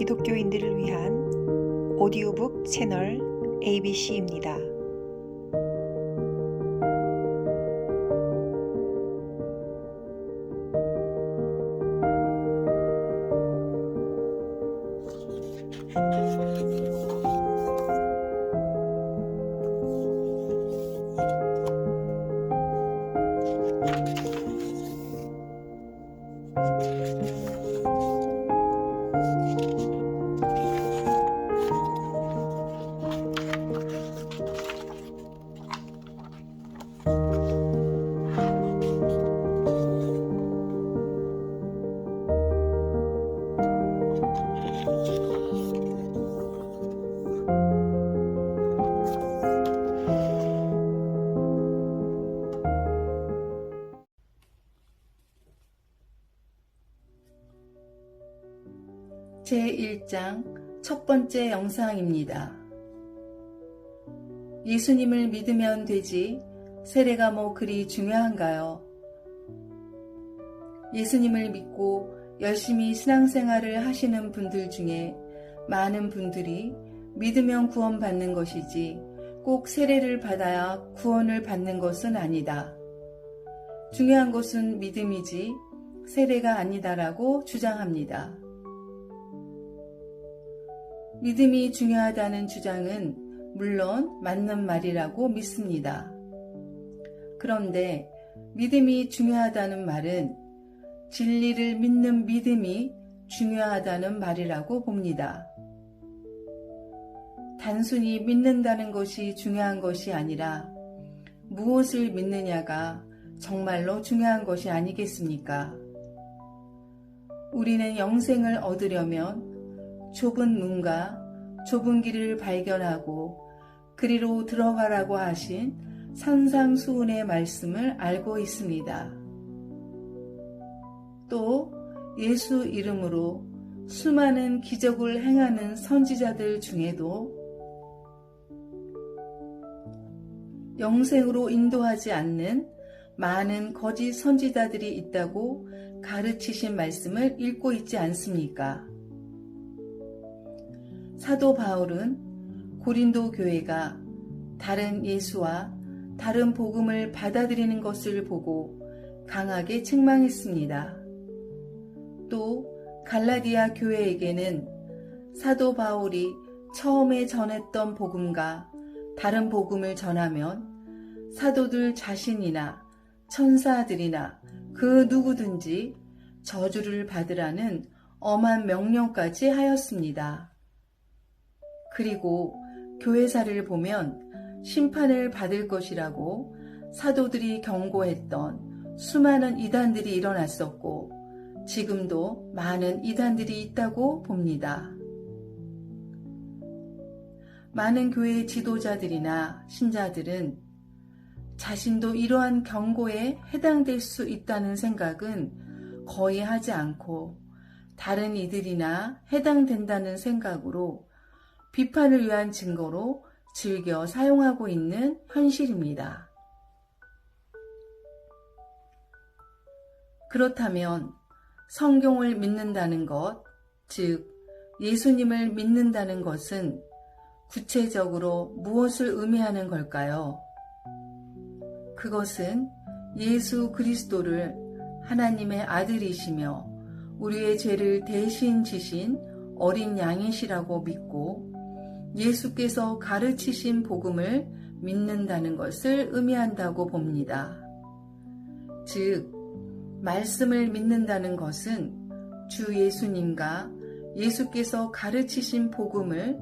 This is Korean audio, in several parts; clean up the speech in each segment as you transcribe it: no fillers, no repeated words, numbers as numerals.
기독교인들을 위한 오디오북 채널 ABC입니다. 제1장 첫 번째 영상입니다. 예수님을 믿으면 되지 세례가 뭐 그리 중요한가요? 예수님을 믿고 열심히 신앙생활을 하시는 분들 중에 많은 분들이 믿으면 구원받는 것이지 꼭 세례를 받아야 구원을 받는 것은 아니다. 중요한 것은 믿음이지 세례가 아니다라고 주장합니다. 믿음이 중요하다는 주장은 물론 맞는 말이라고 믿습니다. 그런데 믿음이 중요하다는 말은 진리를 믿는 믿음이 중요하다는 말이라고 봅니다. 단순히 믿는다는 것이 중요한 것이 아니라 무엇을 믿느냐가 정말로 중요한 것이 아니겠습니까? 우리는 영생을 얻으려면 좁은 문과 좁은 길을 발견하고 그리로 들어가라고 하신 산상수훈의 말씀을 알고 있습니다. 또 예수 이름으로 수많은 기적을 행하는 선지자들 중에도 영생으로 인도하지 않는 많은 거짓 선지자들이 있다고 가르치신 말씀을 읽고 있지 않습니까? 사도 바울은 고린도 교회가 다른 예수와 다른 복음을 받아들이는 것을 보고 강하게 책망했습니다. 또 갈라디아 교회에게는 사도 바울이 처음에 전했던 복음과 다른 복음을 전하면 사도들 자신이나 천사들이나 그 누구든지 저주를 받으라는 엄한 명령까지 하였습니다. 그리고 교회사를 보면 심판을 받을 것이라고 사도들이 경고했던 수많은 이단들이 일어났었고 지금도 많은 이단들이 있다고 봅니다. 많은 교회 지도자들이나 신자들은 자신도 이러한 경고에 해당될 수 있다는 생각은 거의 하지 않고 다른 이들이나 해당된다는 생각으로 비판을 위한 증거로 즐겨 사용하고 있는 현실입니다. 그렇다면 성경을 믿는다는 것, 즉 예수님을 믿는다는 것은 구체적으로 무엇을 의미하는 걸까요? 그것은 예수 그리스도를 하나님의 아들이시며 우리의 죄를 대신 지신 어린 양이시라고 믿고 예수께서 가르치신 복음을 믿는다는 것을 의미한다고 봅니다. 즉, 말씀을 믿는다는 것은 주 예수님과 예수께서 가르치신 복음을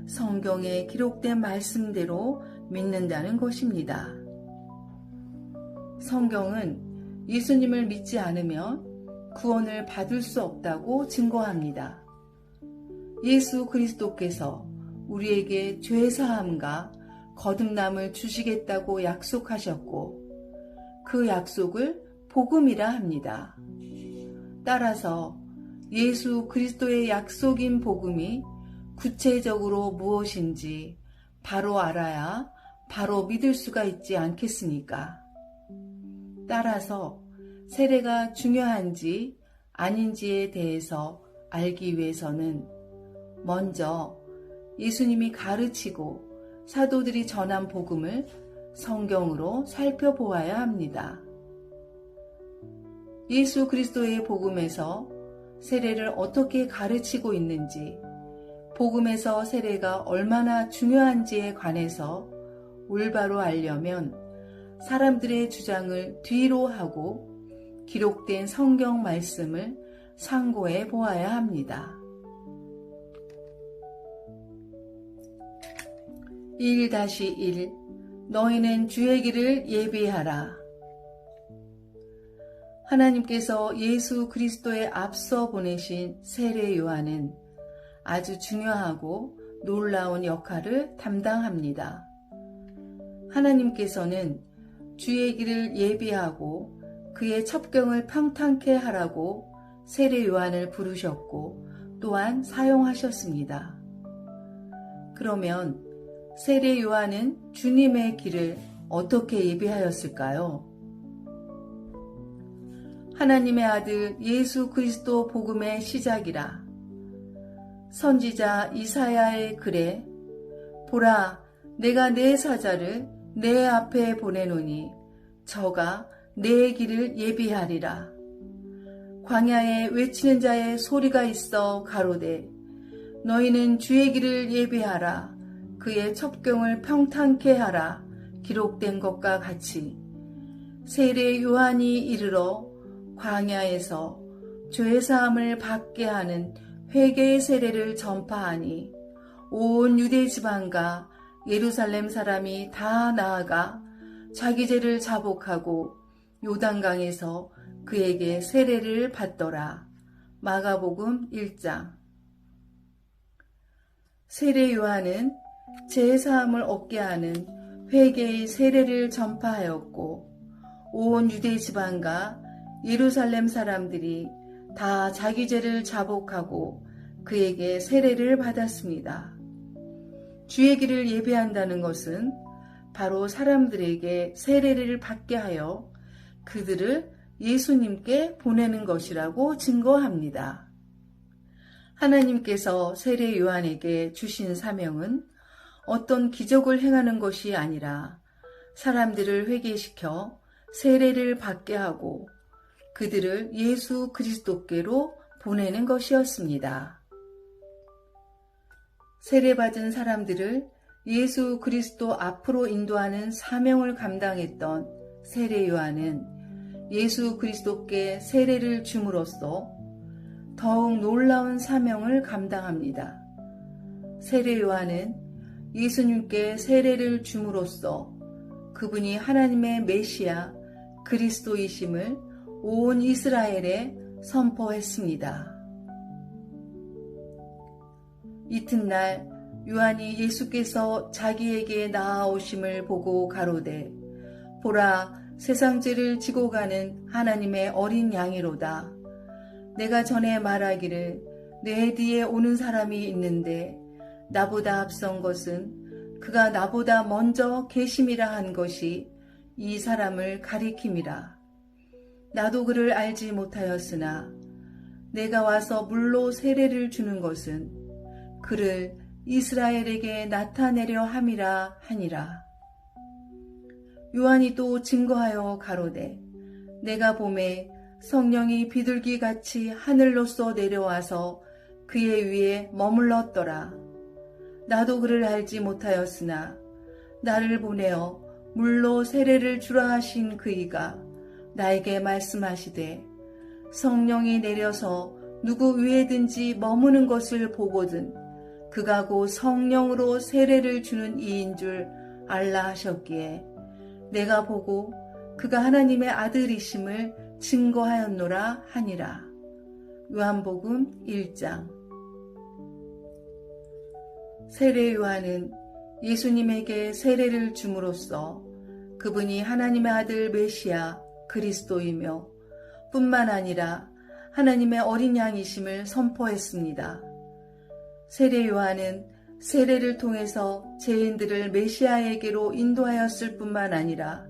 성경에 기록된 말씀대로 믿는다는 것입니다. 성경은 예수님을 믿지 않으면 구원을 받을 수 없다고 증거합니다. 예수 그리스도께서 우리에게 죄사함과 거듭남을 주시겠다고 약속하셨고 그 약속을 복음이라 합니다. 따라서 예수 그리스도의 약속인 복음이 구체적으로 무엇인지 바로 알아야 바로 믿을 수가 있지 않겠습니까? 따라서 세례가 중요한지 아닌지에 대해서 알기 위해서는 먼저 예수님이 가르치고 사도들이 전한 복음을 성경으로 살펴보아야 합니다. 예수 그리스도의 복음에서 세례를 어떻게 가르치고 있는지, 복음에서 세례가 얼마나 중요한지에 관해서 올바로 알려면 사람들의 주장을 뒤로 하고 기록된 성경 말씀을 상고해 보아야 합니다. 1-1 너희는 주의 길을 예비하라. 하나님께서 예수 그리스도에 앞서 보내신 세례 요한은 아주 중요하고 놀라운 역할을 담당합니다. 하나님께서는 주의 길을 예비하고 그의 첩경을 평탄케 하라고 세례 요한을 부르셨고 또한 사용하셨습니다. 그러면 세례 요한은 주님의 길을 어떻게 예비하였을까요? 하나님의 아들 예수 그리스도 복음의 시작이라. 선지자 이사야의 글에 보라, 내가 내 사자를 내 앞에 보내노니 저가 내 길을 예비하리라. 광야에 외치는 자의 소리가 있어 가로되 너희는 주의 길을 예비하라. 그의 첩경을 평탄케 하라. 기록된 것과 같이 세례 요한이 이르러 광야에서 죄사함을 받게 하는 회개의 세례를 전파하니 온 유대 지방과 예루살렘 사람이 다 나아가 자기 죄를 자복하고 요단강에서 그에게 세례를 받더라. 마가복음 1장. 세례 요한은 죄사함을 얻게 하는 회개의 세례를 전파하였고 온 유대 지방과 예루살렘 사람들이 다 자기 죄를 자복하고 그에게 세례를 받았습니다. 주의 길을 예배한다는 것은 바로 사람들에게 세례를 받게 하여 그들을 예수님께 보내는 것이라고 증거합니다. 하나님께서 세례 요한에게 주신 사명은 어떤 기적을 행하는 것이 아니라 사람들을 회개시켜 세례를 받게 하고 그들을 예수 그리스도께로 보내는 것이었습니다. 세례받은 사람들을 예수 그리스도 앞으로 인도하는 사명을 감당했던 세례 요한은 예수 그리스도께 세례를 줌으로써 더욱 놀라운 사명을 감당합니다. 세례 요한은 예수님께 세례를 줌으로써 그분이 하나님의 메시아 그리스도이심을 온 이스라엘에 선포했습니다. 이튿날 요한이 예수께서 자기에게 나아오심을 보고 가로되 보라, 세상 죄를 지고 가는 하나님의 어린 양이로다. 내가 전에 말하기를 내 뒤에 오는 사람이 있는데 나보다 앞선 것은 그가 나보다 먼저 계심이라 한 것이 이 사람을 가리킴이라. 나도 그를 알지 못하였으나 내가 와서 물로 세례를 주는 것은 그를 이스라엘에게 나타내려 함이라 하니라. 요한이 또 증거하여 가로되 내가 보매 성령이 비둘기같이 하늘로서 내려와서 그의 위에 머물렀더라. 나도 그를 알지 못하였으나 나를 보내어 물로 세례를 주라 하신 그이가 나에게 말씀하시되 성령이 내려서 누구 위에든지 머무는 것을 보거든 그가 곧 성령으로 세례를 주는 이인 줄 알라 하셨기에 내가 보고 그가 하나님의 아들이심을 증거하였노라 하니라. 요한복음 1장. 세례 요한은 예수님에게 세례를 줌으로써 그분이 하나님의 아들 메시아 그리스도이며 뿐만 아니라 하나님의 어린 양이심을 선포했습니다. 세례 요한은 세례를 통해서 죄인들을 메시아에게로 인도하였을 뿐만 아니라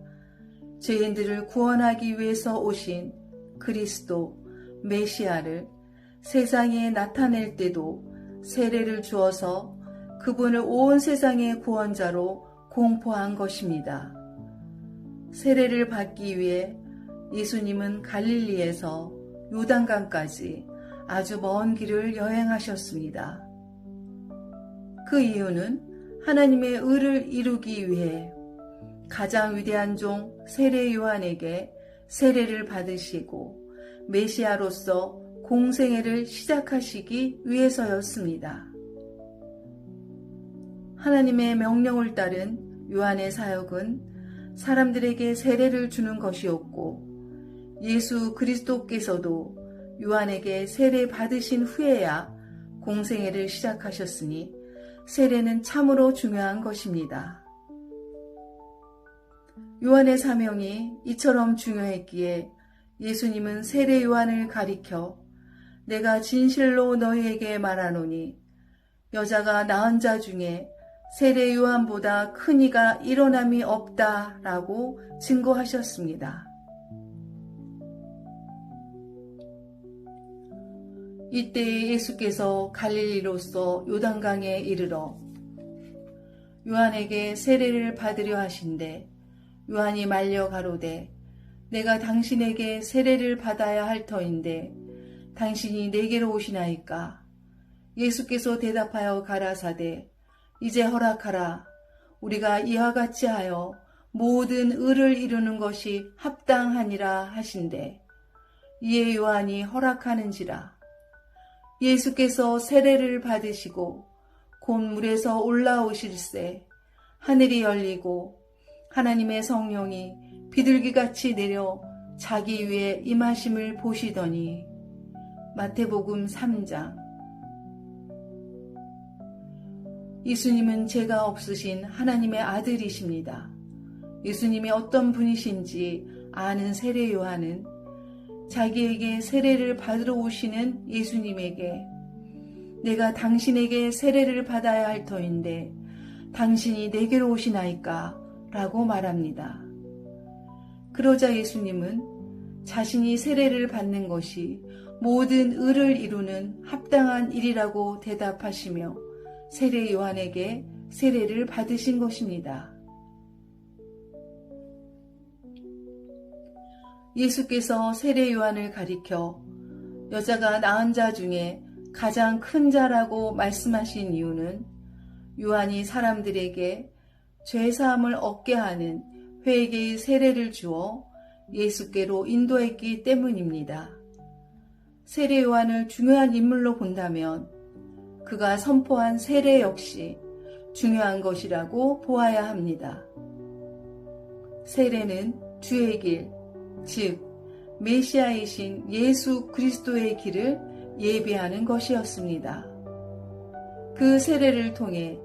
죄인들을 구원하기 위해서 오신 그리스도 메시아를 세상에 나타낼 때도 세례를 주어서 그분을 온 세상의 구원자로 공포한 것입니다. 세례를 받기 위해 예수님은 갈릴리에서 요단강까지 아주 먼 길을 여행하셨습니다. 그 이유는 하나님의 의를 이루기 위해 가장 위대한 종 세례 요한에게 세례를 받으시고 메시아로서 공생애를 시작하시기 위해서였습니다. 하나님의 명령을 따른 요한의 사역은 사람들에게 세례를 주는 것이었고 예수 그리스도께서도 요한에게 세례 받으신 후에야 공생애를 시작하셨으니 세례는 참으로 중요한 것입니다. 요한의 사명이 이처럼 중요했기에 예수님은 세례 요한을 가리켜 내가 진실로 너희에게 말하노니 여자가 낳은 자 중에 세례 요한보다 큰 이가 일어남이 없다라고 증거하셨습니다. 이때 예수께서 갈릴리로서 요단강에 이르러 요한에게 세례를 받으려 하신대 요한이 말려 가로되 내가 당신에게 세례를 받아야 할 터인데 당신이 내게로 오시나이까? 예수께서 대답하여 가라사대 이제 허락하라. 우리가 이와 같이 하여 모든 의를 이루는 것이 합당하니라 하신대 이에 요한이 허락하는지라. 예수께서 세례를 받으시고 곧 물에서 올라오실새 하늘이 열리고 하나님의 성령이 비둘기같이 내려 자기 위에 임하심을 보시더니 마태복음 3장. 예수님은 죄가 없으신 하나님의 아들이십니다. 예수님이 어떤 분이신지 아는 세례 요한은 자기에게 세례를 받으러 오시는 예수님에게 내가 당신에게 세례를 받아야 할 터인데 당신이 내게로 오시나이까? 라고 말합니다. 그러자 예수님은 자신이 세례를 받는 것이 모든 의를 이루는 합당한 일이라고 대답하시며 세례 요한에게 세례를 받으신 것입니다. 예수께서 세례 요한을 가리켜 여자가 낳은 자 중에 가장 큰 자라고 말씀하신 이유는 요한이 사람들에게 죄사함을 얻게 하는 회개의 세례를 주어 예수께로 인도했기 때문입니다. 세례 요한을 중요한 인물로 본다면 그가 선포한 세례 역시 중요한 것이라고 보아야 합니다. 세례는 주의 길, 즉 메시아이신 예수 그리스도의 길을 예비하는 것이었습니다. 그 세례를 통해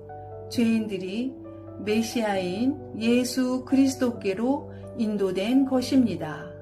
죄인들이 메시아인 예수 그리스도께로 인도된 것입니다.